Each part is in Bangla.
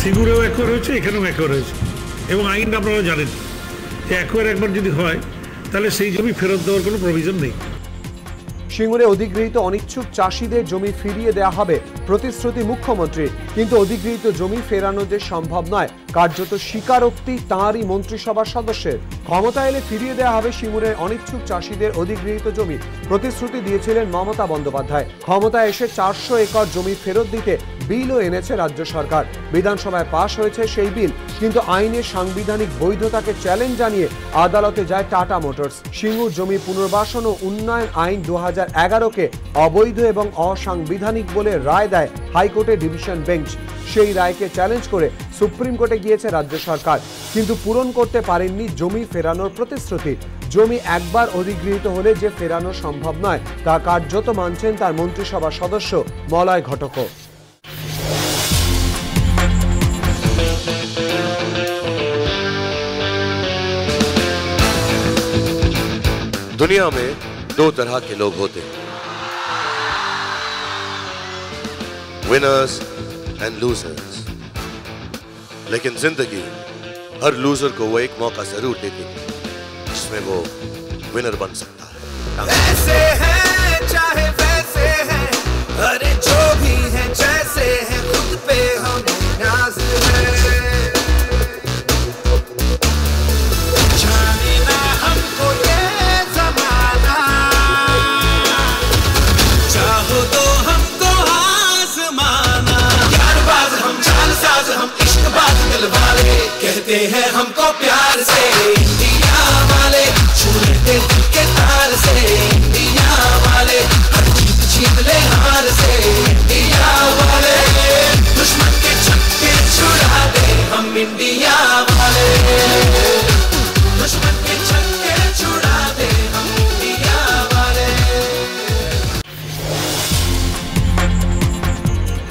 সিঙ্গুরেও অ্যাকোয়ার হয়েছে, এখানেও অ্যাকোয়ার হয়েছে এবং আইন আপনারা জানেন যে অ্যাকোয়ার একবার যদি হয় তাহলে সেই জমি ফেরত দেওয়ার কোনো প্রভিশন নেই। সিঙ্গুরে অধিগৃহীত অনিচ্ছুক চাষিদের জমি ফিরিয়ে দেওয়া হবে প্রতিশ্রুতি মুখ্যমন্ত্রী, কিন্তু অধিগৃহীত জমি ফেরানো যে সম্ভব নয় কার্যত স্বীকারোক্তি তাঁরই মন্ত্রিসভার সদস্যের। ক্ষমতা এলে ফিরিয়ে দেওয়া হবে সিঙ্গুরের অনিচ্ছুক চাষিদের অধিগৃহীত জমি, প্রতিশ্রুতি দিয়েছিলেন মমতা বন্দ্যোপাধ্যায়। ক্ষমতায় এসে 400 একর জমি ফেরত দিতে বিলও এনেছে রাজ্য সরকার। বিধানসভায় পাশ হয়েছে সেই বিল, কিন্তু আইনের সাংবিধানিক বৈধতাকে চ্যালেঞ্জ জানিয়ে আদালতে যায় টাটা মোটরস। সিঙ্গুর জমি পুনর্বাসন ও উন্নয়ন আইন 2011কে অবৈধ এবং অসাংবিধানিক বলে রায় দেয় হাইকোর্টের ডিভিশন বেঞ্চ। সেই রায়কে চ্যালেঞ্জ করে সুপ্রিম কোর্টে গিয়েছে রাজ্য সরকার, কিন্তু পূরণ করতে পারেননি জমি ফেরানোর প্রতিশ্রুতি। জমি একবার অধিগৃহীত হলে যে ফেরানো সম্ভব নয় তা কার্যত মানছেন তার মন্ত্রিসভার সদস্য মলয় ঘটক। दुनिया में दो तरह के लोग होते हैं, विनर्स एंड लूजर्स। लेकिन जिंदगी हर लूजर को वो एक मौका जरूर देती है जिसमें वो विनर बन सकता है। वैसे हैं चाहे वैसे हैं, अरे जो भी हैं जैसे हैं, खुद पे हम नाज है। जाने ना हमको ये जमाना, चाहो तो हमको आजमाना। यारबाज हम, चालसाज हम, इश्कबाज दिल वाले, कहते हैं हमको प्यार से इंडिया वाले, छू लेते दिल के तार से इंडिया वाले, हर जीत जीत ले हार से इंडिया वाले, दुश्मन के छक्के छुड़ा दे हम इंडिया वाले, दुश्मन के छक्के छुड़ा दे हम इंडिया वाले।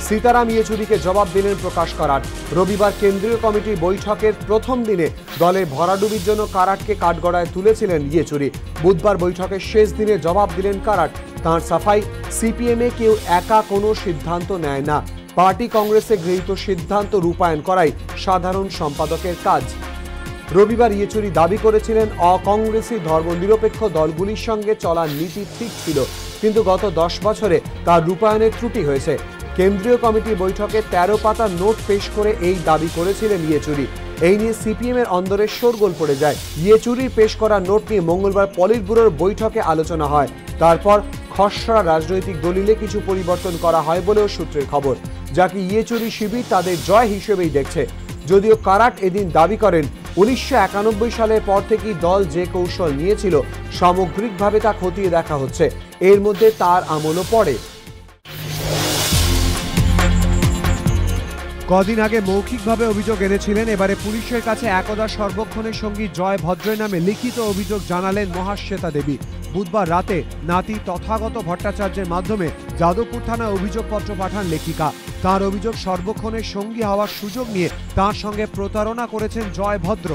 সীতারাম ইয়েচুরিকে জবাব দিলেন প্রকাশ কারাট। রবিবার কেন্দ্রীয় কমিটির বৈঠকের প্রথম দিনে দলের ভরাডুবির জন্য কারাটকে কাঠগড়ায় তুলেছিলেন ইয়েচুরি। বুধবার বৈঠকের শেষ দিনে জবাব দিলেন কারাট। তাঁর সাফাই, সিপিএমে কেউ একা কোনো সিদ্ধান্ত নেয় না, পার্টি কংগ্রেসে গৃহীত সিদ্ধান্ত রূপায়ণ করাই সাধারণ সম্পাদকের কাজ। রবিবার ইয়েচুরি দাবি করেছিলেন অকংগ্রেসি ধর্মনিরপেক্ষ দলগুলির সঙ্গে চলার নীতি ঠিক ছিল, কিন্তু গত 10 বছরে তার রূপায়ণের ত্রুটি হয়েছে। কেন্দ্রীয় কমিটি বৈঠকে 13 পাতা নোট পেশ করে এই দাবি করেছিলেন ইয়েচুরি। এই নিয়ে সিপিএম এর অন্দরে শোরগোল পড়ে যায়। ইয়েচুরির পেশ করা নোট নিয়ে মঙ্গলবার পলিট ব্যুরোর বৈঠকে আলোচনা হয়। তারপর খসড়া রাজনৈতিক দলিলে কিছু পরিবর্তন করা হয় বলেও সূত্রের খবর, যাকে ইয়েচুরি শিবির তাদের জয় হিসেবেই দেখছে। যদিও কারাট এদিন দাবি করেন 1991 সালের পর থেকেই দল যে কৌশল নিয়েছিল সামগ্রিকভাবে তা খতিয়ে দেখা হচ্ছে, এর মধ্যে তার আমলও পড়ে। কদিন আগে মৌখিকভাবে অভিযোগ এনেছিলেন, এবারে পুলিশের কাছে একদা সর্বক্ষণের সঙ্গী জয় ভদ্রের নামে লিখিত অভিযোগ জানালেন মহাশ্বেতা দেবী। বুধবার রাতে নাতি তথাগত ভট্টাচার্যের মাধ্যমে যাদবপুর থানায় অভিযোগপত্র পাঠান লেখিকা। তার অভিযোগ সর্বক্ষণের সঙ্গী হওয়ার সুযোগ নিয়ে তার সঙ্গে প্রতারণা করেছেন জয় ভদ্র।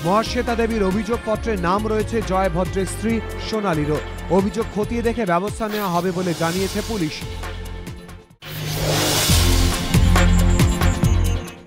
মহাশ্বেতা দেবীর অভিযোগপত্রের নাম রয়েছে জয় ভদ্রের স্ত্রী সোনালীরও। অভিযোগ খতিয়ে দেখে ব্যবস্থা নেওয়া হবে বলে জানিয়েছে পুলিশ।